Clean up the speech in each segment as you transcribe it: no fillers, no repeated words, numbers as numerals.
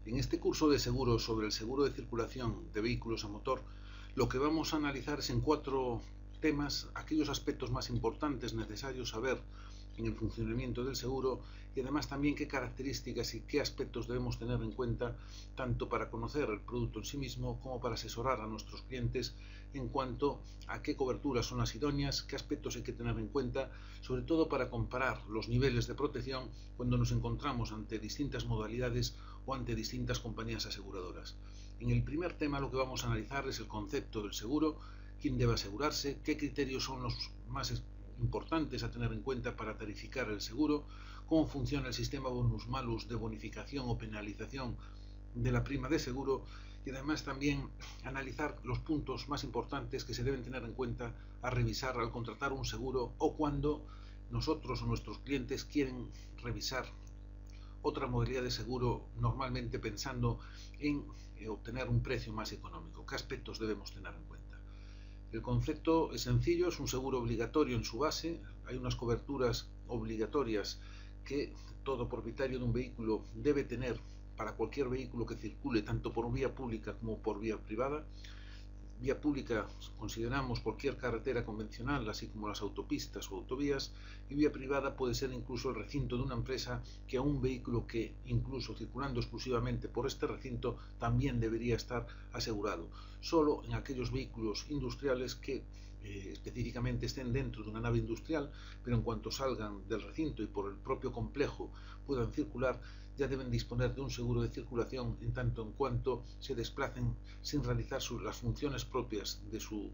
En este curso de seguros sobre el seguro de circulación de vehículos a motor, lo que vamos a analizar es en 4 temas aquellos aspectos más importantes necesarios saber en el funcionamiento del seguro y además también qué características y qué aspectos debemos tener en cuenta tanto para conocer el producto en sí mismo como para asesorar a nuestros clientes en cuanto a qué coberturas son las idóneas, qué aspectos hay que tener en cuenta, sobre todo para comparar los niveles de protección cuando nos encontramos ante distintas modalidades o ante distintas compañías aseguradoras. En el primer tema lo que vamos a analizar es el concepto del seguro, quién debe asegurarse, qué criterios son los más importantes a tener en cuenta para tarificar el seguro, cómo funciona el sistema bonus-malus de bonificación o penalización de la prima de seguro y además también analizar los puntos más importantes que se deben tener en cuenta a revisar al contratar un seguro o cuando nosotros o nuestros clientes quieren revisar otra modalidad de seguro, normalmente pensando en obtener un precio más económico. ¿Qué aspectos debemos tener en cuenta? El concepto es sencillo, es un seguro obligatorio en su base, hay unas coberturas obligatorias que todo propietario de un vehículo debe tener para cualquier vehículo que circule tanto por vía pública como por vía privada. Vía pública consideramos cualquier carretera convencional, así como las autopistas o autovías, y vía privada puede ser incluso el recinto de una empresa que a un vehículo que, incluso circulando exclusivamente por este recinto, también debería estar asegurado. Solo en aquellos vehículos industriales que específicamente estén dentro de una nave industrial, pero en cuanto salgan del recinto y por el propio complejo puedan circular, ya deben disponer de un seguro de circulación en tanto en cuanto se desplacen sin realizar las funciones propias de su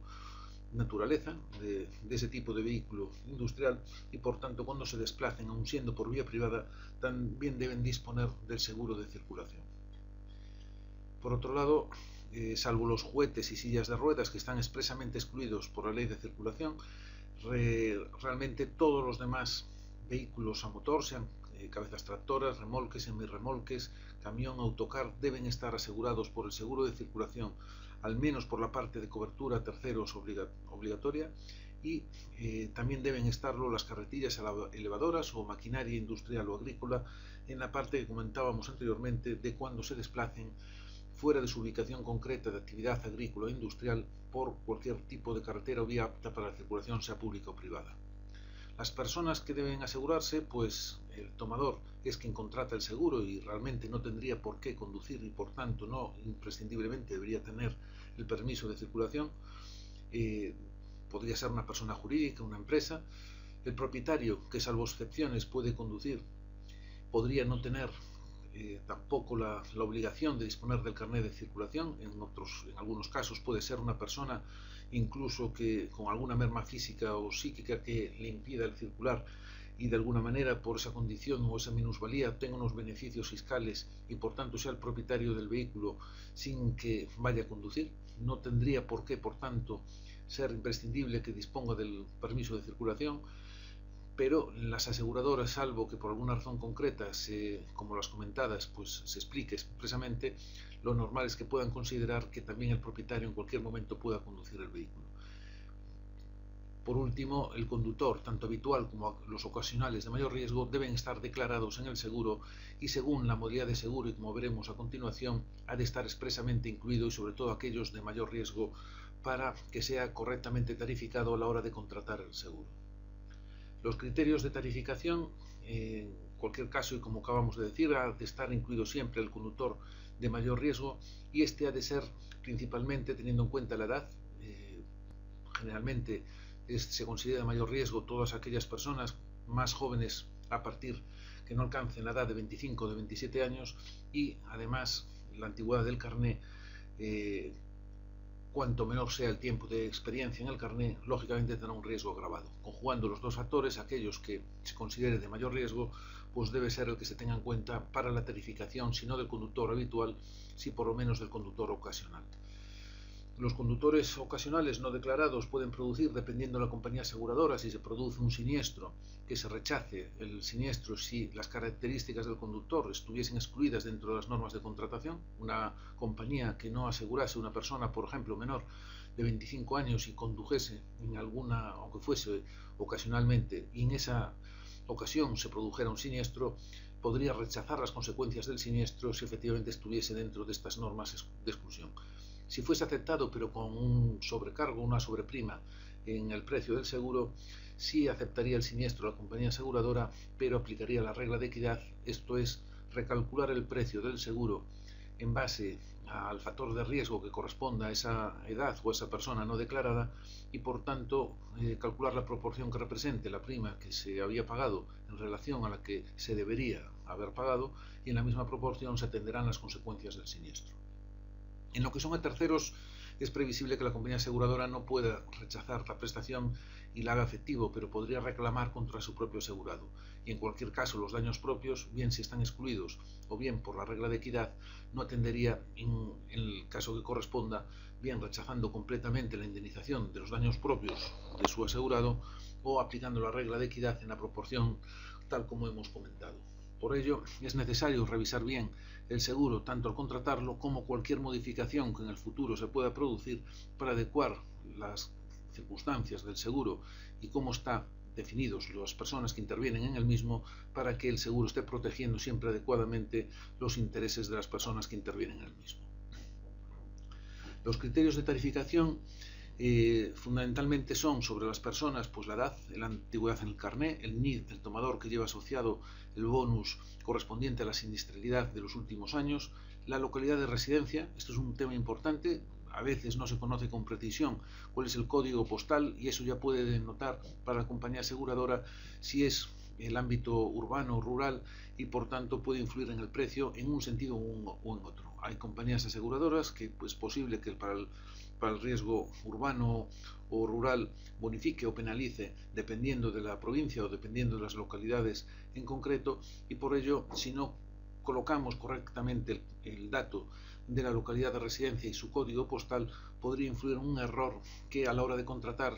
naturaleza, de ese tipo de vehículo industrial, y por tanto cuando se desplacen, aun siendo por vía privada, también deben disponer del seguro de circulación. Por otro lado, salvo los juguetes y sillas de ruedas que están expresamente excluidos por la ley de circulación, realmente todos los demás vehículos a motor, sean cabezas tractoras, remolques, semirremolques, camión, autocar, deben estar asegurados por el seguro de circulación, al menos por la parte de cobertura a terceros obligatoria, y también deben estarlo las carretillas elevadoras o maquinaria industrial o agrícola en la parte que comentábamos anteriormente de cuando se desplacen fuera de su ubicación concreta de actividad agrícola o industrial por cualquier tipo de carretera o vía apta para la circulación, sea pública o privada. Las personas que deben asegurarse, pues el tomador es quien contrata el seguro y realmente no tendría por qué conducir y por tanto no imprescindiblemente debería tener el permiso de circulación. Podría ser una persona jurídica, una empresa. El propietario, que salvo excepciones puede conducir, podría no tener tampoco la obligación de disponer del carnet de circulación. En algunos casos puede ser una persona incluso que con alguna merma física o psíquica que le impida el circular y de alguna manera por esa condición o esa minusvalía tenga unos beneficios fiscales y por tanto sea el propietario del vehículo sin que vaya a conducir. No tendría por qué, por tanto, ser imprescindible que disponga del permiso de circulación. Pero las aseguradoras, salvo que por alguna razón concreta, como las comentadas, pues se explique expresamente, lo normal es que puedan considerar que también el propietario en cualquier momento pueda conducir el vehículo. Por último, el conductor, tanto habitual como los ocasionales de mayor riesgo, deben estar declarados en el seguro y según la modalidad de seguro, y como veremos a continuación, ha de estar expresamente incluido y sobre todo aquellos de mayor riesgo para que sea correctamente tarificado a la hora de contratar el seguro. Los criterios de tarificación, en cualquier caso, y como acabamos de decir, ha de estar incluido siempre el conductor de mayor riesgo y este ha de ser principalmente teniendo en cuenta la edad. Generalmente se considera de mayor riesgo todas aquellas personas más jóvenes a partir que no alcancen la edad de 25 o de 27 años y además la antigüedad del carné. Cuanto menor sea el tiempo de experiencia en el carné, lógicamente tendrá un riesgo agravado. Conjugando los dos factores, aquellos que se considere de mayor riesgo, pues debe ser el que se tenga en cuenta para la tarificación, si no del conductor habitual, si por lo menos del conductor ocasional. Los conductores ocasionales no declarados pueden producir, dependiendo de la compañía aseguradora, si se produce un siniestro, que se rechace el siniestro si las características del conductor estuviesen excluidas dentro de las normas de contratación. Una compañía que no asegurase a una persona, por ejemplo, menor de 25 años y condujese en alguna, aunque fuese ocasionalmente, y en esa ocasión se produjera un siniestro, podría rechazar las consecuencias del siniestro si efectivamente estuviese dentro de estas normas de exclusión. Si fuese aceptado pero con un sobrecargo, una sobreprima en el precio del seguro, sí aceptaría el siniestro la compañía aseguradora, pero aplicaría la regla de equidad, esto es, recalcular el precio del seguro en base al factor de riesgo que corresponda a esa edad o a esa persona no declarada y por tanto calcular la proporción que represente la prima que se había pagado en relación a la que se debería haber pagado y en la misma proporción se atenderán las consecuencias del siniestro. En lo que son a terceros, es previsible que la compañía aseguradora no pueda rechazar la prestación y la haga efectivo, pero podría reclamar contra su propio asegurado. Y en cualquier caso, los daños propios, bien si están excluidos o bien por la regla de equidad, no atendería en el caso que corresponda, bien rechazando completamente la indemnización de los daños propios de su asegurado o aplicando la regla de equidad en la proporción tal como hemos comentado. Por ello, es necesario revisar bien el seguro tanto al contratarlo como cualquier modificación que en el futuro se pueda producir para adecuar las circunstancias del seguro y cómo están definidos las personas que intervienen en el mismo para que el seguro esté protegiendo siempre adecuadamente los intereses de las personas que intervienen en el mismo. Los criterios de tarificación fundamentalmente son sobre las personas, pues la edad, la antigüedad en el carné, el NID del tomador que lleva asociado el bonus correspondiente a la siniestralidad de los últimos años, la localidad de residencia, esto es un tema importante, a veces no se conoce con precisión cuál es el código postal y eso ya puede denotar para la compañía aseguradora si es el ámbito urbano o rural y por tanto puede influir en el precio en un sentido o en otro. Hay compañías aseguradoras que pues, es posible que para el riesgo urbano o rural bonifique o penalice dependiendo de la provincia o dependiendo de las localidades en concreto y por ello si no colocamos correctamente el dato de la localidad de residencia y su código postal podría influir en un error que a la hora de contratar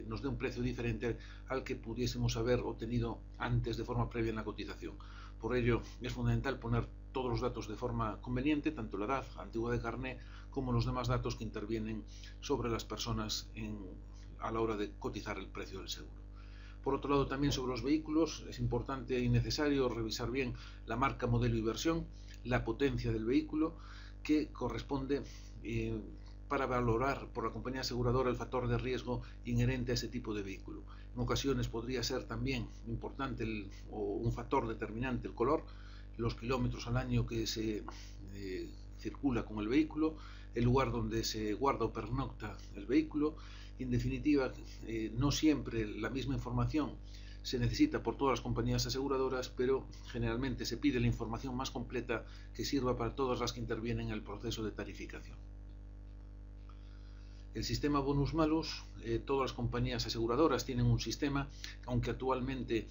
nos dé un precio diferente al que pudiésemos haber obtenido antes de forma previa en la cotización. Por ello es fundamental poner todos los datos de forma conveniente, tanto la edad, antigüedad de carné, como los demás datos que intervienen sobre las personas a la hora de cotizar el precio del seguro. Por otro lado, también sobre los vehículos es importante y necesario revisar bien la marca, modelo y versión, la potencia del vehículo que corresponde para valorar por la compañía aseguradora el factor de riesgo inherente a ese tipo de vehículo. En ocasiones podría ser también importante o un factor determinante el color, los kilómetros al año que se circula con el vehículo, el lugar donde se guarda o pernocta el vehículo. En definitiva, no siempre la misma información se necesita por todas las compañías aseguradoras, pero generalmente se pide la información más completa que sirva para todas las que intervienen en el proceso de tarificación. El sistema bonus-malus, todas las compañías aseguradoras tienen un sistema, aunque actualmente,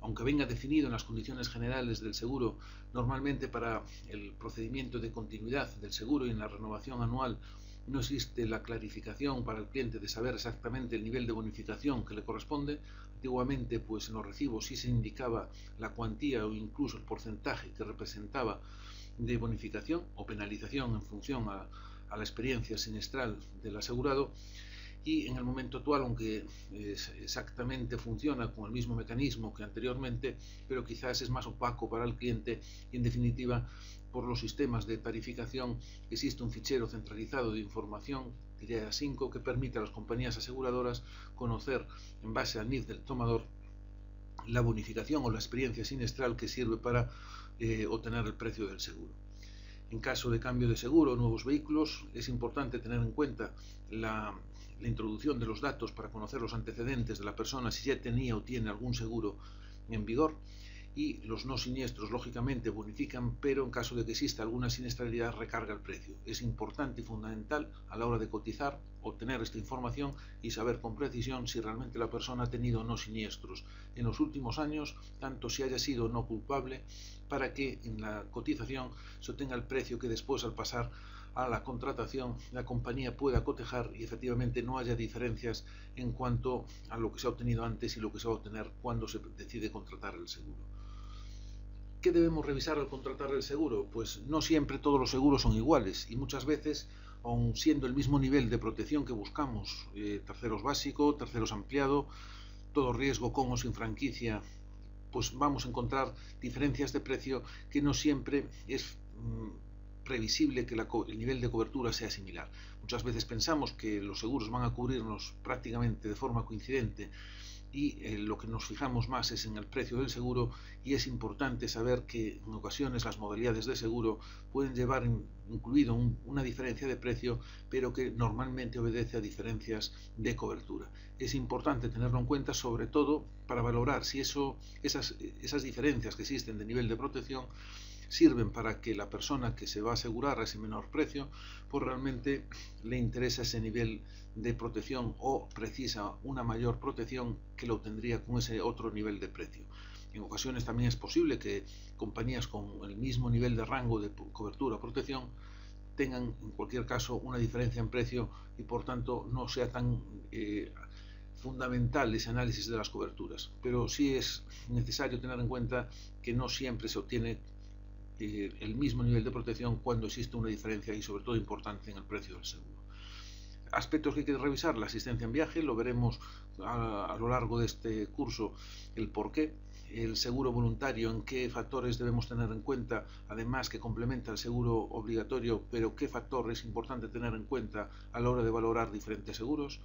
aunque venga definido en las condiciones generales del seguro, normalmente para el procedimiento de continuidad del seguro y en la renovación anual no existe la clarificación para el cliente de saber exactamente el nivel de bonificación que le corresponde. Antiguamente, pues en los recibos sí se indicaba la cuantía o incluso el porcentaje que representaba de bonificación o penalización en función a la experiencia sinestral del asegurado y en el momento actual, aunque exactamente funciona con el mismo mecanismo que anteriormente, pero quizás es más opaco para el cliente y en definitiva por los sistemas de tarificación existe un fichero centralizado de información, diría 5, que permite a las compañías aseguradoras conocer en base al NIF del tomador la bonificación o la experiencia sinestral que sirve para obtener el precio del seguro. En caso de cambio de seguro o nuevos vehículos, es importante tener en cuenta la introducción de los datos para conocer los antecedentes de la persona si ya tenía o tiene algún seguro en vigor y los no siniestros lógicamente bonifican, pero en caso de que exista alguna siniestralidad recarga el precio. Es importante y fundamental a la hora de cotizar obtener esta información y saber con precisión si realmente la persona ha tenido o no siniestros en los últimos años, tanto si haya sido o no culpable, para que en la cotización se obtenga el precio que después al pasar a la contratación la compañía pueda cotejar y efectivamente no haya diferencias en cuanto a lo que se ha obtenido antes y lo que se va a obtener cuando se decide contratar el seguro. ¿Qué debemos revisar al contratar el seguro? Pues no siempre todos los seguros son iguales y muchas veces, aun siendo el mismo nivel de protección que buscamos, terceros básico, terceros ampliado, todo riesgo con o sin franquicia, pues vamos a encontrar diferencias de precio que no siempre es previsible que el nivel de cobertura sea similar. Muchas veces pensamos que los seguros van a cubrirnos prácticamente de forma coincidente y lo que nos fijamos más es en el precio del seguro, y es importante saber que en ocasiones las modalidades de seguro pueden llevar incluido una diferencia de precio, pero que normalmente obedece a diferencias de cobertura. Es importante tenerlo en cuenta, sobre todo para valorar si esas diferencias que existen de nivel de protección sirven para que la persona que se va a asegurar a ese menor precio, pues realmente le interesa ese nivel de protección o precisa una mayor protección que lo obtendría con ese otro nivel de precio. En ocasiones también es posible que compañías con el mismo nivel de rango de cobertura o protección tengan en cualquier caso una diferencia en precio y por tanto no sea tan fundamental ese análisis de las coberturas. Pero sí es necesario tener en cuenta que no siempre se obtiene el mismo nivel de protección cuando existe una diferencia y sobre todo importante en el precio del seguro. Aspectos que hay que revisar: la asistencia en viaje, lo veremos a lo largo de este curso, el porqué. El seguro voluntario, en qué factores debemos tener en cuenta, además que complementa el seguro obligatorio, pero qué factor es importante tener en cuenta a la hora de valorar diferentes seguros.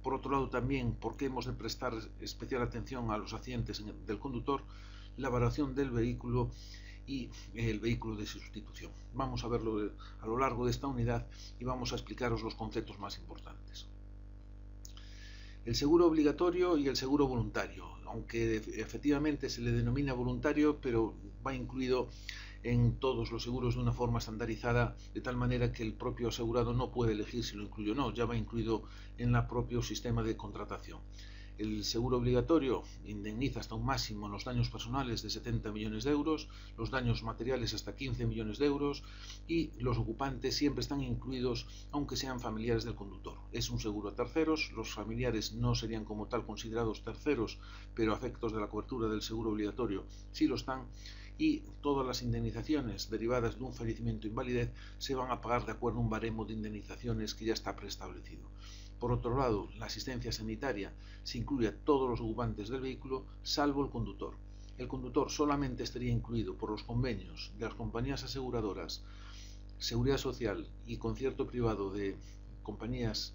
Por otro lado también, por qué hemos de prestar especial atención a los accidentes del conductor, la valoración del vehículo y el vehículo de sustitución. Vamos a verlo a lo largo de esta unidad y vamos a explicaros los conceptos más importantes. El seguro obligatorio y el seguro voluntario, aunque efectivamente se le denomina voluntario, pero va incluido en todos los seguros de una forma estandarizada, de tal manera que el propio asegurado no puede elegir si lo incluye o no, ya va incluido en el propio sistema de contratación. El seguro obligatorio indemniza hasta un máximo en los daños personales de 70 millones de euros, los daños materiales hasta 15 millones de euros, y los ocupantes siempre están incluidos aunque sean familiares del conductor. Es un seguro a terceros, los familiares no serían como tal considerados terceros, pero a efectos de la cobertura del seguro obligatorio sí lo están, y todas las indemnizaciones derivadas de un fallecimiento o invalidez se van a pagar de acuerdo a un baremo de indemnizaciones que ya está preestablecido. Por otro lado, la asistencia sanitaria se incluye a todos los ocupantes del vehículo, salvo el conductor. El conductor solamente estaría incluido por los convenios de las compañías aseguradoras, seguridad social y concierto privado de compañías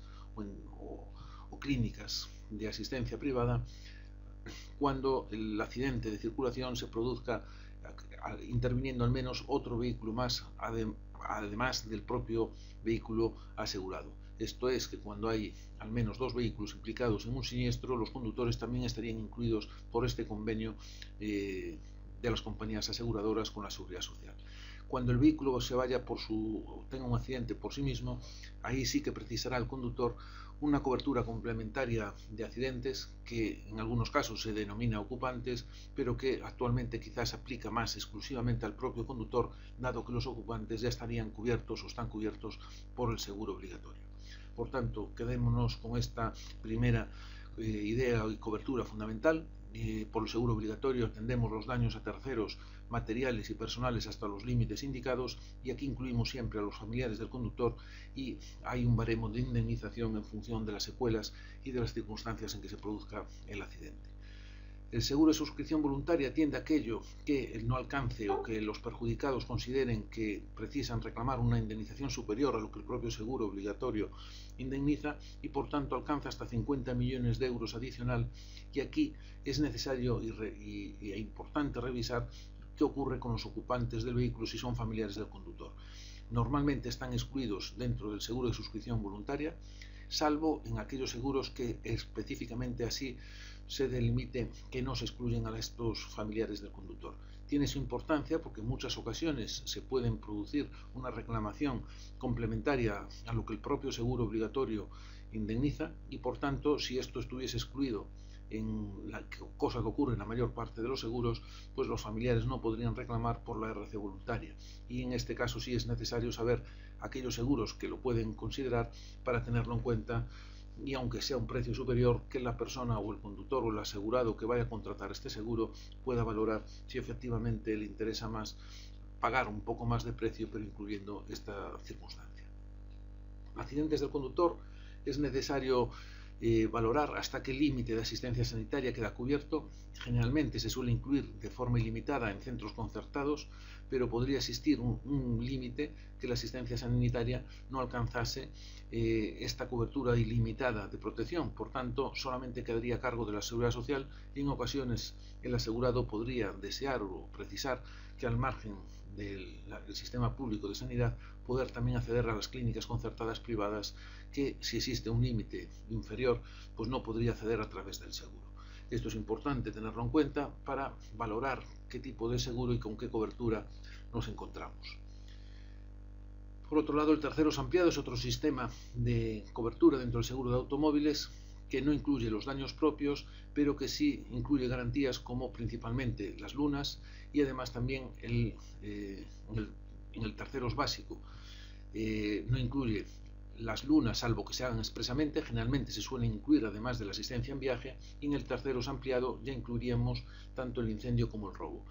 o clínicas de asistencia privada cuando el accidente de circulación se produzca interviniendo al menos otro vehículo más, además del propio vehículo asegurado. Esto es, que cuando hay al menos dos vehículos implicados en un siniestro, los conductores también estarían incluidos por este convenio de las compañías aseguradoras con la seguridad social. Cuando el vehículo tenga un accidente por sí mismo, ahí sí que precisará el conductor una cobertura complementaria de accidentes, que en algunos casos se denomina ocupantes, pero que actualmente quizás aplica más exclusivamente al propio conductor, dado que los ocupantes ya estarían cubiertos o están cubiertos por el seguro obligatorio. Por tanto, quedémonos con esta primera idea y cobertura fundamental. Por el seguro obligatorio atendemos los daños a terceros materiales y personales hasta los límites indicados, y aquí incluimos siempre a los familiares del conductor, y hay un baremo de indemnización en función de las secuelas y de las circunstancias en que se produzca el accidente. El seguro de suscripción voluntaria atiende a aquello que no alcance o que los perjudicados consideren que precisan reclamar una indemnización superior a lo que el propio seguro obligatorio indemniza, y por tanto alcanza hasta 50 millones de euros adicional, y aquí es necesario e importante revisar qué ocurre con los ocupantes del vehículo si son familiares del conductor. Normalmente están excluidos dentro del seguro de suscripción voluntaria, salvo en aquellos seguros que específicamente así se delimite que no se excluyen a estos familiares del conductor. Tiene su importancia porque en muchas ocasiones se pueden producir una reclamación complementaria a lo que el propio seguro obligatorio indemniza, y por tanto, si esto estuviese excluido, cosa que ocurre en la mayor parte de los seguros, pues los familiares no podrían reclamar por la RC voluntaria, y en este caso sí es necesario saber aquellos seguros que lo pueden considerar para tenerlo en cuenta, y aunque sea un precio superior, que la persona o el conductor o el asegurado que vaya a contratar este seguro pueda valorar si efectivamente le interesa más pagar un poco más de precio, pero incluyendo esta circunstancia. Accidentes del conductor, es necesario valorar hasta qué límite de asistencia sanitaria queda cubierto. Generalmente se suele incluir de forma ilimitada en centros concertados, pero podría existir un límite que la asistencia sanitaria no alcanzase esta cobertura ilimitada de protección. Por tanto, solamente quedaría a cargo de la Seguridad Social y en ocasiones el asegurado podría desear o precisar que al margen del sistema público de sanidad poder también acceder a las clínicas concertadas privadas que, si existe un límite inferior, pues no podría acceder a través del seguro. Esto es importante tenerlo en cuenta para valorar qué tipo de seguro y con qué cobertura nos encontramos. Por otro lado, el terceros ampliado es otro sistema de cobertura dentro del seguro de automóviles que no incluye los daños propios, pero que sí incluye garantías como principalmente las lunas y además también en el terceros básico no incluye las lunas, salvo que se hagan expresamente. Generalmente se suelen incluir además de la asistencia en viaje, y en el terceros ampliado ya incluiríamos tanto el incendio como el robo.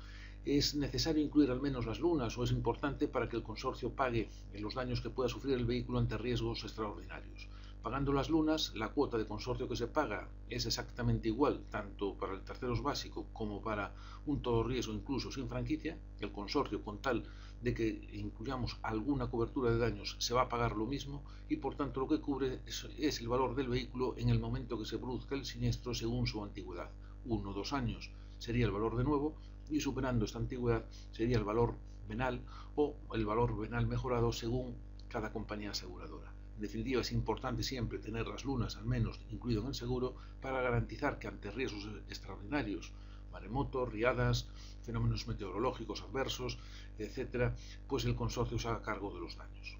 ¿Es necesario incluir al menos las lunas o es importante para que el consorcio pague los daños que pueda sufrir el vehículo ante riesgos extraordinarios? Pagando las lunas, la cuota de consorcio que se paga es exactamente igual tanto para el terceros básico como para un todo riesgo incluso sin franquicia. El consorcio, con tal de que incluyamos alguna cobertura de daños, se va a pagar lo mismo y por tanto lo que cubre es el valor del vehículo en el momento que se produzca el siniestro según su antigüedad. 1 o 2 años sería el valor de nuevo y superando esta antigüedad sería el valor venal o el valor venal mejorado según cada compañía aseguradora. En definitiva, es importante siempre tener las lunas al menos incluido en el seguro para garantizar que ante riesgos extraordinarios, maremotos, riadas, fenómenos meteorológicos adversos, etcétera, pues el consorcio se haga cargo de los daños.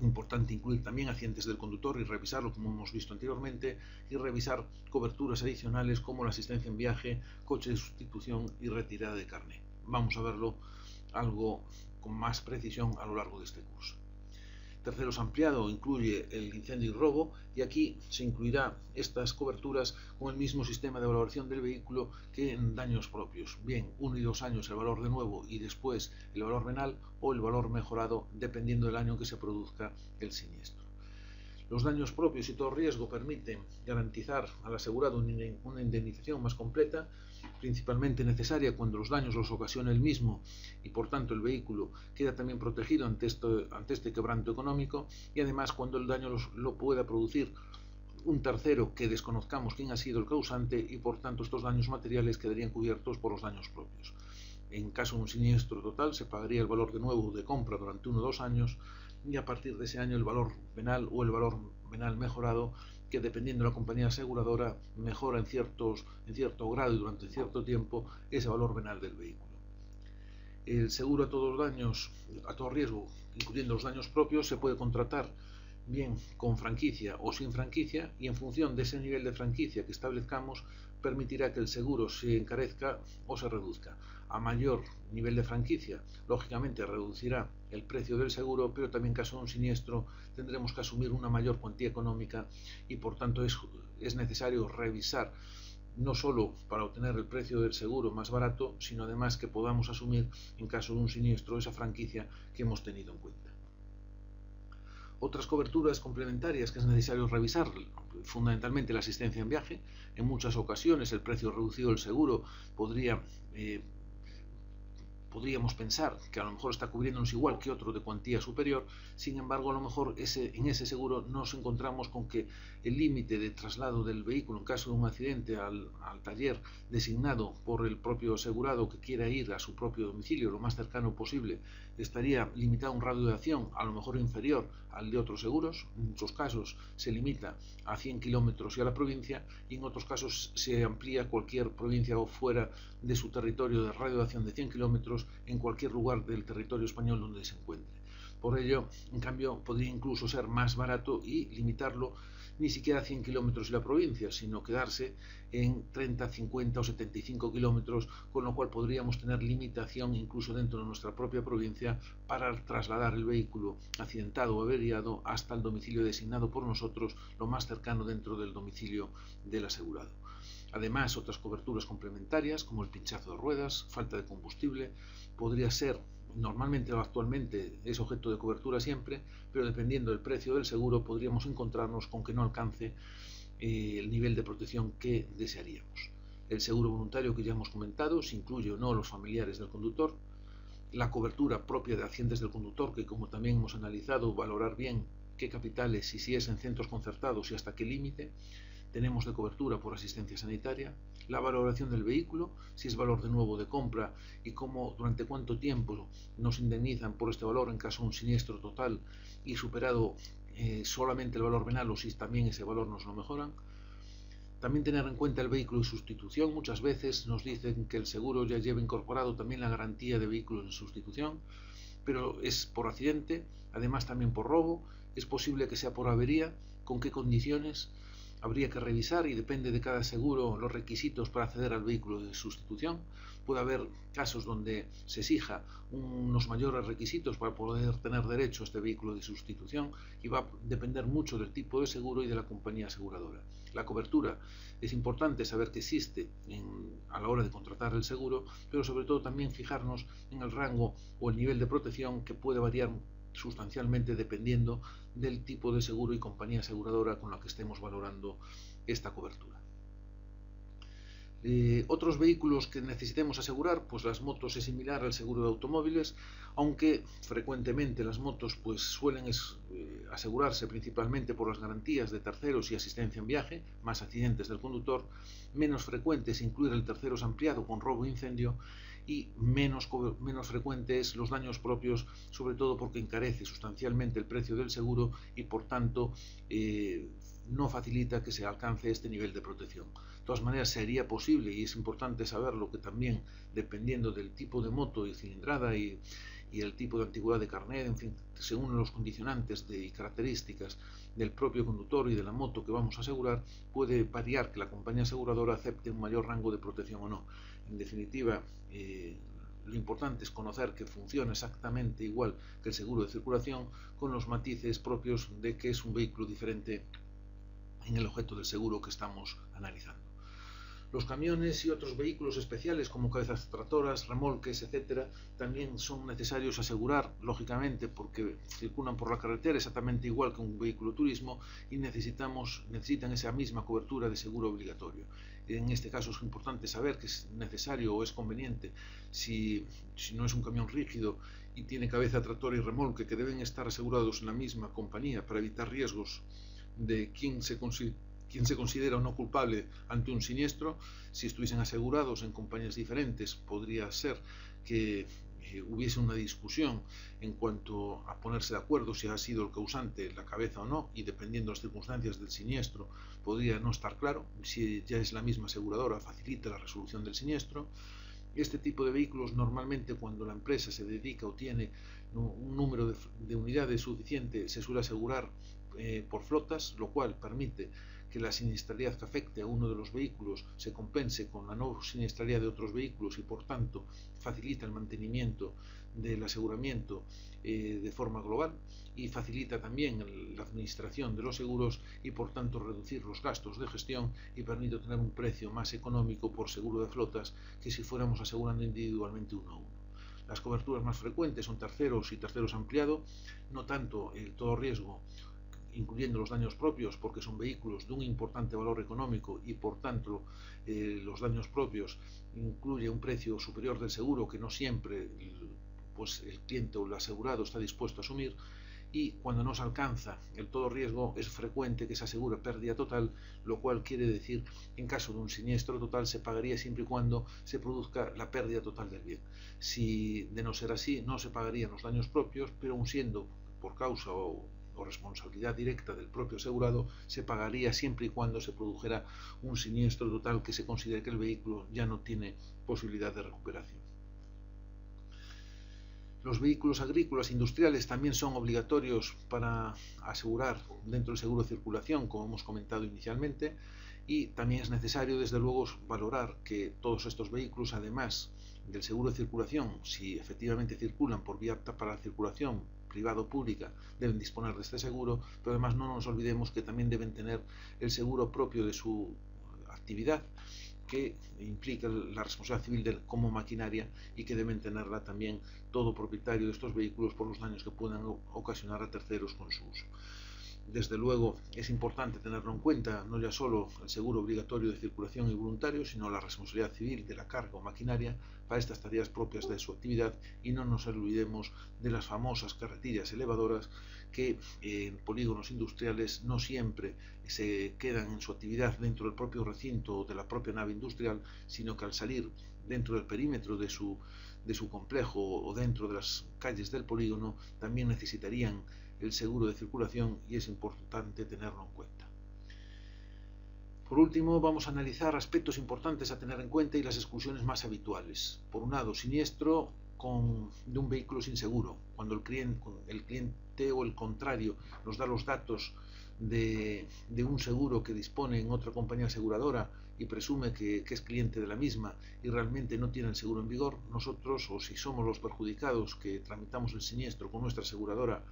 Importante incluir también accidentes del conductor y revisarlo, como hemos visto anteriormente, y revisar coberturas adicionales como la asistencia en viaje, coche de sustitución y retirada de carné. Vamos a verlo algo con más precisión a lo largo de este curso. Terceros ampliado incluye el incendio y robo, y aquí se incluirá estas coberturas con el mismo sistema de valoración del vehículo que en daños propios, bien 1 y 2 años el valor de nuevo y después el valor venal o el valor mejorado dependiendo del año en que se produzca el siniestro. Los daños propios y todo riesgo permiten garantizar al asegurado una indemnización más completa, principalmente necesaria cuando los daños los ocasiona él mismo y por tanto el vehículo queda también protegido ante este quebranto económico, y además cuando el daño lo pueda producir un tercero que desconozcamos quién ha sido el causante y por tanto estos daños materiales quedarían cubiertos por los daños propios. En caso de un siniestro total se pagaría el valor de nuevo de compra durante 1 o 2 años y a partir de ese año el valor venal o el valor venal mejorado, que dependiendo de la compañía aseguradora mejora en cierto grado y durante cierto tiempo ese valor venal del vehículo. El seguro a todo riesgo, incluyendo los daños propios, se puede contratar bien con franquicia o sin franquicia, y en función de ese nivel de franquicia que establezcamos permitirá que el seguro se encarezca o se reduzca. A mayor nivel de franquicia, lógicamente reducirá el precio del seguro, pero también en caso de un siniestro tendremos que asumir una mayor cuantía económica y por tanto es necesario revisar no solo para obtener el precio del seguro más barato, sino además que podamos asumir en caso de un siniestro esa franquicia que hemos tenido en cuenta. Otras coberturas complementarias que es necesario revisar, fundamentalmente la asistencia en viaje. En muchas ocasiones el precio reducido del seguro podríamos pensar que a lo mejor está cubriéndonos igual que otro de cuantía superior. Sin embargo, a lo mejor en ese seguro nos encontramos con que el límite de traslado del vehículo en caso de un accidente al taller designado por el propio asegurado que quiera ir a su propio domicilio lo más cercano posible estaría limitado a un radio de acción a lo mejor inferior al de otros seguros. En muchos casos se limita a 100 kilómetros y a la provincia, y en otros casos se amplía cualquier provincia o fuera de su territorio de radio de acción de 100 kilómetros en cualquier lugar del territorio español donde se encuentre. Por ello, en cambio, podría incluso ser más barato y limitarlo ni siquiera a 100 kilómetros y la provincia, sino quedarse en 30, 50 o 75 kilómetros, con lo cual podríamos tener limitación incluso dentro de nuestra propia provincia para trasladar el vehículo accidentado o averiado hasta el domicilio designado por nosotros, lo más cercano dentro del domicilio del asegurado. Además, otras coberturas complementarias como el pinchazo de ruedas, falta de combustible, podría ser, normalmente o actualmente es objeto de cobertura siempre, pero dependiendo del precio del seguro podríamos encontrarnos con que no alcance el nivel de protección que desearíamos. El seguro voluntario que ya hemos comentado, si incluye o no los familiares del conductor, la cobertura propia de accidentes del conductor, que como también hemos analizado, valorar bien qué capitales y si es en centros concertados y hasta qué límite tenemos de cobertura por asistencia sanitaria, la valoración del vehículo, si es valor de nuevo de compra y cómo, durante cuánto tiempo nos indemnizan por este valor en caso de un siniestro total y superado solamente el valor venal o si también ese valor nos lo mejoran. También tener en cuenta el vehículo de sustitución. Muchas veces nos dicen que el seguro ya lleva incorporado también la garantía de vehículos de sustitución, pero es por accidente, además también por robo, es posible que sea por avería, con qué condiciones habría que revisar y depende de cada seguro los requisitos para acceder al vehículo de sustitución. Puede haber casos donde se exija unos mayores requisitos para poder tener derecho a este vehículo de sustitución y va a depender mucho del tipo de seguro y de la compañía aseguradora. La cobertura es importante saber que existe a la hora de contratar el seguro, pero sobre todo también fijarnos en el rango o el nivel de protección que puede variar sustancialmente dependiendo del tipo de seguro y compañía aseguradora con la que estemos valorando esta cobertura. Otros vehículos que necesitemos asegurar, pues las motos es similar al seguro de automóviles, aunque frecuentemente las motos pues suelen asegurarse principalmente por las garantías de terceros y asistencia en viaje, más accidentes del conductor, menos frecuente es incluir el terceros ampliado con robo e incendio y menos frecuentes los daños propios, sobre todo porque encarece sustancialmente el precio del seguro y por tanto no facilita que se alcance este nivel de protección. De todas maneras, sería posible, y es importante saberlo, que también, dependiendo del tipo de moto y cilindrada y el tipo de antigüedad de carnet, en fin, según los condicionantes y características del propio conductor y de la moto que vamos a asegurar, puede variar que la compañía aseguradora acepte un mayor rango de protección o no. En definitiva, lo importante es conocer que funciona exactamente igual que el seguro de circulación, con los matices propios de que es un vehículo diferente en el objeto del seguro que estamos analizando. Los camiones y otros vehículos especiales como cabezas tractoras, remolques, etcétera, también son necesarios asegurar, lógicamente, porque circulan por la carretera exactamente igual que un vehículo turismo y necesitan esa misma cobertura de seguro obligatorio. En este caso es importante saber que es necesario o es conveniente, si no es un camión rígido y tiene cabeza tractora y remolque, que deben estar asegurados en la misma compañía para evitar riesgos de quién se considera o no culpable ante un siniestro. Si estuviesen asegurados en compañías diferentes, podría ser que hubiese una discusión en cuanto a ponerse de acuerdo si ha sido el causante la cabeza o no, y dependiendo de las circunstancias del siniestro podría no estar claro. Si ya es la misma aseguradora, facilita la resolución del siniestro. Este tipo de vehículos, normalmente cuando la empresa se dedica o tiene un número de unidades suficiente, se suele asegurar por flotas, lo cual permite que la siniestralidad que afecte a uno de los vehículos se compense con la no siniestralidad de otros vehículos y por tanto facilita el mantenimiento del aseguramiento de forma global y facilita también la administración de los seguros y por tanto reducir los gastos de gestión y permite tener un precio más económico por seguro de flotas que si fuéramos asegurando individualmente uno a uno. Las coberturas más frecuentes son terceros y terceros ampliado, no tanto el todo riesgo incluyendo los daños propios, porque son vehículos de un importante valor económico y por tanto los daños propios incluye un precio superior del seguro que no siempre el cliente o el asegurado está dispuesto a asumir, y cuando no se alcanza el todo riesgo es frecuente que se asegure pérdida total, lo cual quiere decir en caso de un siniestro total se pagaría siempre y cuando se produzca la pérdida total del bien. Si de no ser así no se pagarían los daños propios, pero aun siendo por causa o responsabilidad directa del propio asegurado, se pagaría siempre y cuando se produjera un siniestro total que se considere que el vehículo ya no tiene posibilidad de recuperación. Los vehículos agrícolas e industriales también son obligatorios para asegurar dentro del seguro de circulación, como hemos comentado inicialmente, y también es necesario, desde luego, valorar que todos estos vehículos, además del seguro de circulación, si efectivamente circulan por vía apta para la circulación privada o pública, deben disponer de este seguro, pero además no nos olvidemos que también deben tener el seguro propio de su actividad, que implica la responsabilidad civil como maquinaria y que deben tenerla también todo propietario de estos vehículos por los daños que puedan ocasionar a terceros con su uso. Desde luego es importante tenerlo en cuenta, no ya solo el seguro obligatorio de circulación y voluntario, sino la responsabilidad civil de la carga o maquinaria para estas tareas propias de su actividad, y no nos olvidemos de las famosas carretillas elevadoras que en polígonos industriales no siempre se quedan en su actividad dentro del propio recinto o de la propia nave industrial, sino que al salir dentro del perímetro de su complejo o dentro de las calles del polígono también necesitarían el seguro de circulación, y es importante tenerlo en cuenta. Por último, vamos a analizar aspectos importantes a tener en cuenta y las exclusiones más habituales. Por un lado, siniestro de un vehículo sin seguro, cuando el cliente o el contrario nos da los datos de un seguro que dispone en otra compañía aseguradora y presume que es cliente de la misma y realmente no tiene el seguro en vigor. Nosotros, o si somos los perjudicados que tramitamos el siniestro con nuestra aseguradora,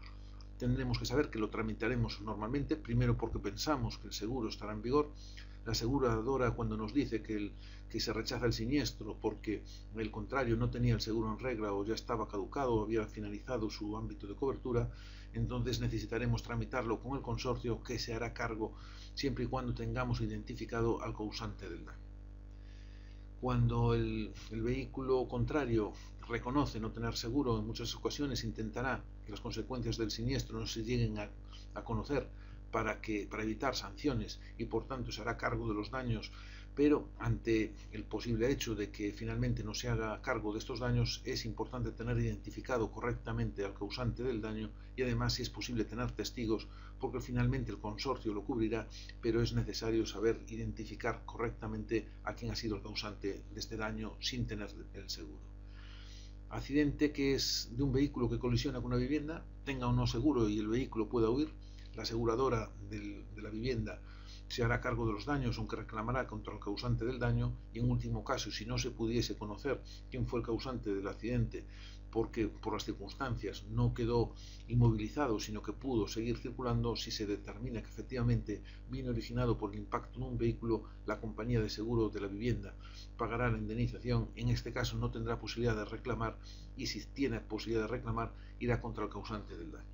tendremos que saber que lo tramitaremos normalmente, primero porque pensamos que el seguro estará en vigor. La aseguradora, cuando nos dice que se rechaza el siniestro porque el contrario no tenía el seguro en regla o ya estaba caducado o había finalizado su ámbito de cobertura, entonces necesitaremos tramitarlo con el consorcio, que se hará cargo siempre y cuando tengamos identificado al causante del daño. Cuando el vehículo contrario reconoce no tener seguro, en muchas ocasiones intentará que las consecuencias del siniestro no se lleguen a conocer para evitar sanciones, y por tanto se hará cargo de los daños, pero ante el posible hecho de que finalmente no se haga cargo de estos daños, es importante tener identificado correctamente al causante del daño, y además, si es posible, tener testigos, porque finalmente el consorcio lo cubrirá, pero es necesario saber identificar correctamente a quién ha sido el causante de este daño sin tener el seguro. Accidente que es de un vehículo que colisiona con una vivienda, tenga o no seguro y el vehículo pueda huir, la aseguradora de la vivienda se hará cargo de los daños, aunque reclamará contra el causante del daño, y en último caso, si no se pudiese conocer quién fue el causante del accidente, porque por las circunstancias no quedó inmovilizado, sino que pudo seguir circulando, si se determina que efectivamente vino originado por el impacto en un vehículo, la compañía de seguro de la vivienda pagará la indemnización. En este caso no tendrá posibilidad de reclamar, y si tiene posibilidad de reclamar, irá contra el causante del daño.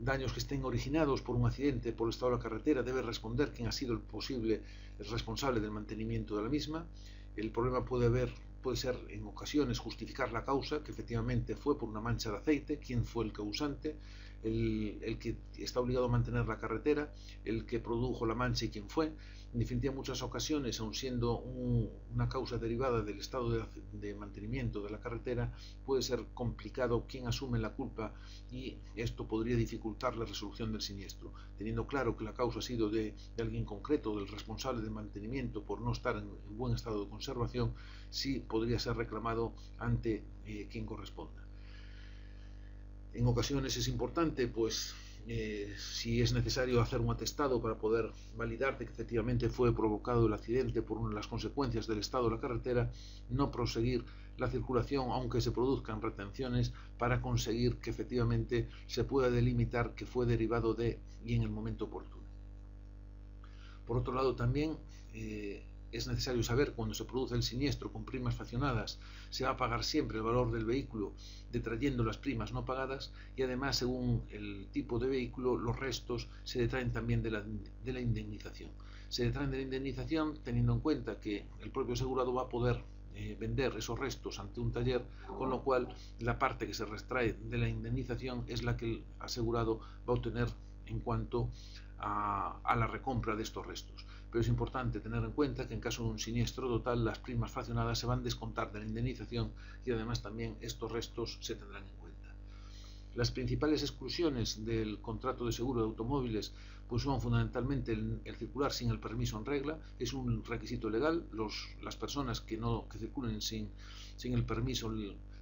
Daños que estén originados por un accidente por el estado de la carretera, debe responder quién ha sido el responsable del mantenimiento de la misma. El problema puede ser en ocasiones justificar la causa, que efectivamente fue por una mancha de aceite, quién fue el causante, el que está obligado a mantener la carretera, el que produjo la mancha y quién fue. En definitiva, en muchas ocasiones, aun siendo una causa derivada del estado de mantenimiento de la carretera, puede ser complicado quién asume la culpa, y esto podría dificultar la resolución del siniestro. Teniendo claro que la causa ha sido de alguien concreto, del responsable de mantenimiento, por no estar en buen estado de conservación, sí podría ser reclamado ante quien corresponda. En ocasiones es importante, si es necesario, hacer un atestado para poder validar de que efectivamente fue provocado el accidente por las consecuencias del estado de la carretera, no proseguir la circulación aunque se produzcan retenciones, para conseguir que efectivamente se pueda delimitar que fue derivado de y en el momento oportuno. Por otro lado, también es necesario saber, cuando se produce el siniestro con primas fraccionadas, se va a pagar siempre el valor del vehículo detrayendo las primas no pagadas, y además, según el tipo de vehículo, los restos se detraen también de la indemnización. Se detraen de la indemnización teniendo en cuenta que el propio asegurado va a poder vender esos restos ante un taller, con lo cual la parte que se retrae de la indemnización es la que el asegurado va a obtener en cuanto a la recompra de estos restos. Pero es importante tener en cuenta que en caso de un siniestro total, las primas fraccionadas se van a descontar de la indemnización, y además también estos restos se tendrán en cuenta. Las principales exclusiones del contrato de seguro de automóviles son fundamentalmente el circular sin el permiso en regla. Es un requisito legal. Las personas que circulen sin el permiso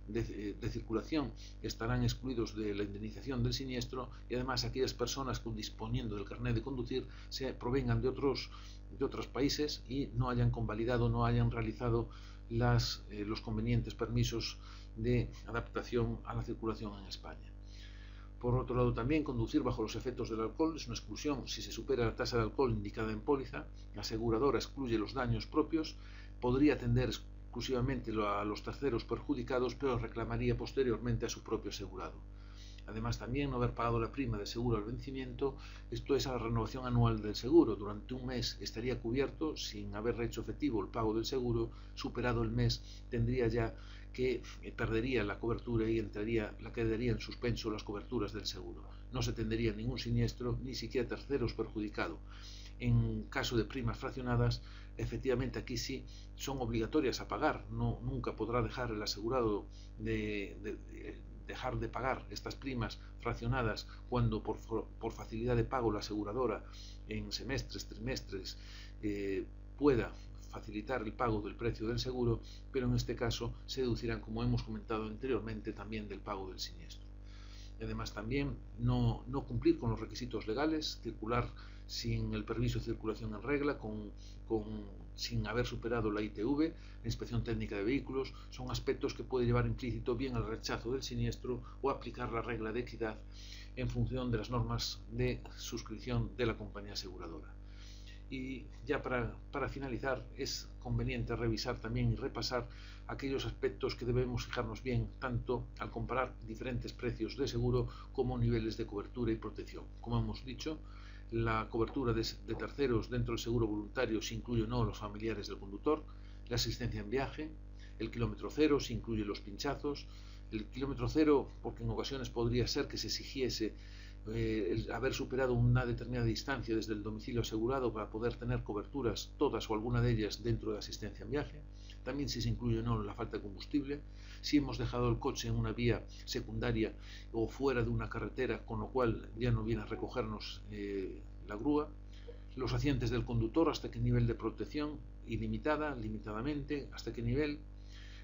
de circulación estarán excluidos de la indemnización del siniestro, y además aquellas personas que, disponiendo del carnet de conducir, se provengan de otros países y no hayan convalidado, no hayan realizado los convenientes permisos de adaptación a la circulación en España. Por otro lado, también conducir bajo los efectos del alcohol es una exclusión. Si se supera la tasa de alcohol indicada en póliza, la aseguradora excluye los daños propios, podría atender exclusivamente a los terceros perjudicados, pero reclamaría posteriormente a su propio asegurado. Además, también no haber pagado la prima de seguro al vencimiento, esto es a la renovación anual del seguro. Durante un mes estaría cubierto sin haber hecho efectivo el pago del seguro. Superado el mes, tendría ya que perdería la cobertura y quedaría en suspenso las coberturas del seguro. No se tendría ningún siniestro, ni siquiera terceros perjudicado. En caso de primas fraccionadas, efectivamente aquí sí son obligatorias a pagar. Nunca podrá dejar el asegurado dejar de pagar estas primas fraccionadas cuando por facilidad de pago la aseguradora en semestres, trimestres pueda facilitar el pago del precio del seguro, pero en este caso se deducirán, como hemos comentado anteriormente, también del pago del siniestro. Además, también no cumplir con los requisitos legales, circular sin el permiso de circulación en regla, sin haber superado la ITV, la inspección técnica de vehículos, son aspectos que puede llevar implícito bien al rechazo del siniestro o aplicar la regla de equidad en función de las normas de suscripción de la compañía aseguradora. Y ya para finalizar, es conveniente revisar también y repasar aquellos aspectos que debemos fijarnos bien, tanto al comparar diferentes precios de seguro como niveles de cobertura y protección. Como hemos dicho, la cobertura de terceros dentro del seguro voluntario se incluye o no los familiares del conductor, la asistencia en viaje, el kilómetro cero se incluye los pinchazos, el kilómetro cero porque en ocasiones podría ser que se exigiese el haber superado una determinada distancia desde el domicilio asegurado para poder tener coberturas, todas o alguna de ellas, dentro de asistencia en viaje. También si se incluye o no la falta de combustible, si hemos dejado el coche en una vía secundaria o fuera de una carretera, con lo cual ya no viene a recogernos la grúa, los accidentes del conductor, hasta qué nivel de protección, ilimitada, limitadamente, hasta qué nivel,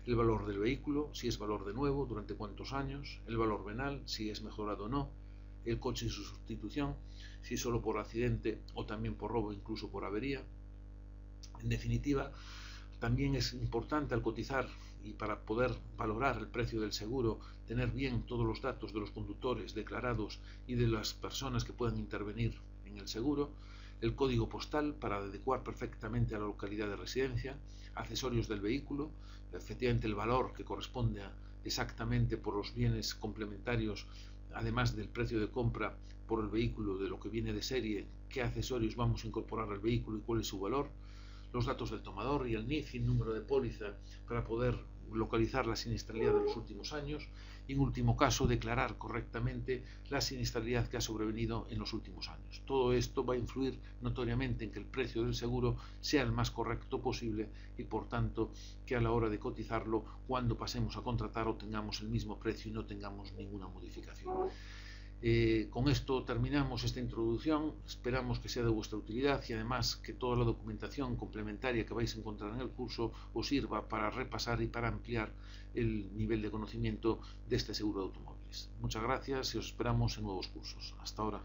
el valor del vehículo, si es valor de nuevo, durante cuántos años, el valor venal, si es mejorado o no, el coche y su sustitución, si solo por accidente o también por robo, incluso por avería. En definitiva, también es importante al cotizar y para poder valorar el precio del seguro, tener bien todos los datos de los conductores declarados y de las personas que puedan intervenir en el seguro, el código postal para adecuar perfectamente a la localidad de residencia, accesorios del vehículo, efectivamente el valor que corresponde exactamente por los bienes complementarios, además del precio de compra por el vehículo, de lo que viene de serie, qué accesorios vamos a incorporar al vehículo y cuál es su valor, los datos del tomador y el NIF y el número de póliza para poder localizar la siniestralidad de los últimos años y en último caso declarar correctamente la siniestralidad que ha sobrevenido en los últimos años. Todo esto va a influir notoriamente en que el precio del seguro sea el más correcto posible y por tanto que a la hora de cotizarlo, cuando pasemos a contratar, obtengamos el mismo precio y no tengamos ninguna modificación. Con esto terminamos esta introducción, esperamos que sea de vuestra utilidad y además que toda la documentación complementaria que vais a encontrar en el curso os sirva para repasar y para ampliar el nivel de conocimiento de este seguro de automóviles. Muchas gracias y os esperamos en nuevos cursos. Hasta ahora.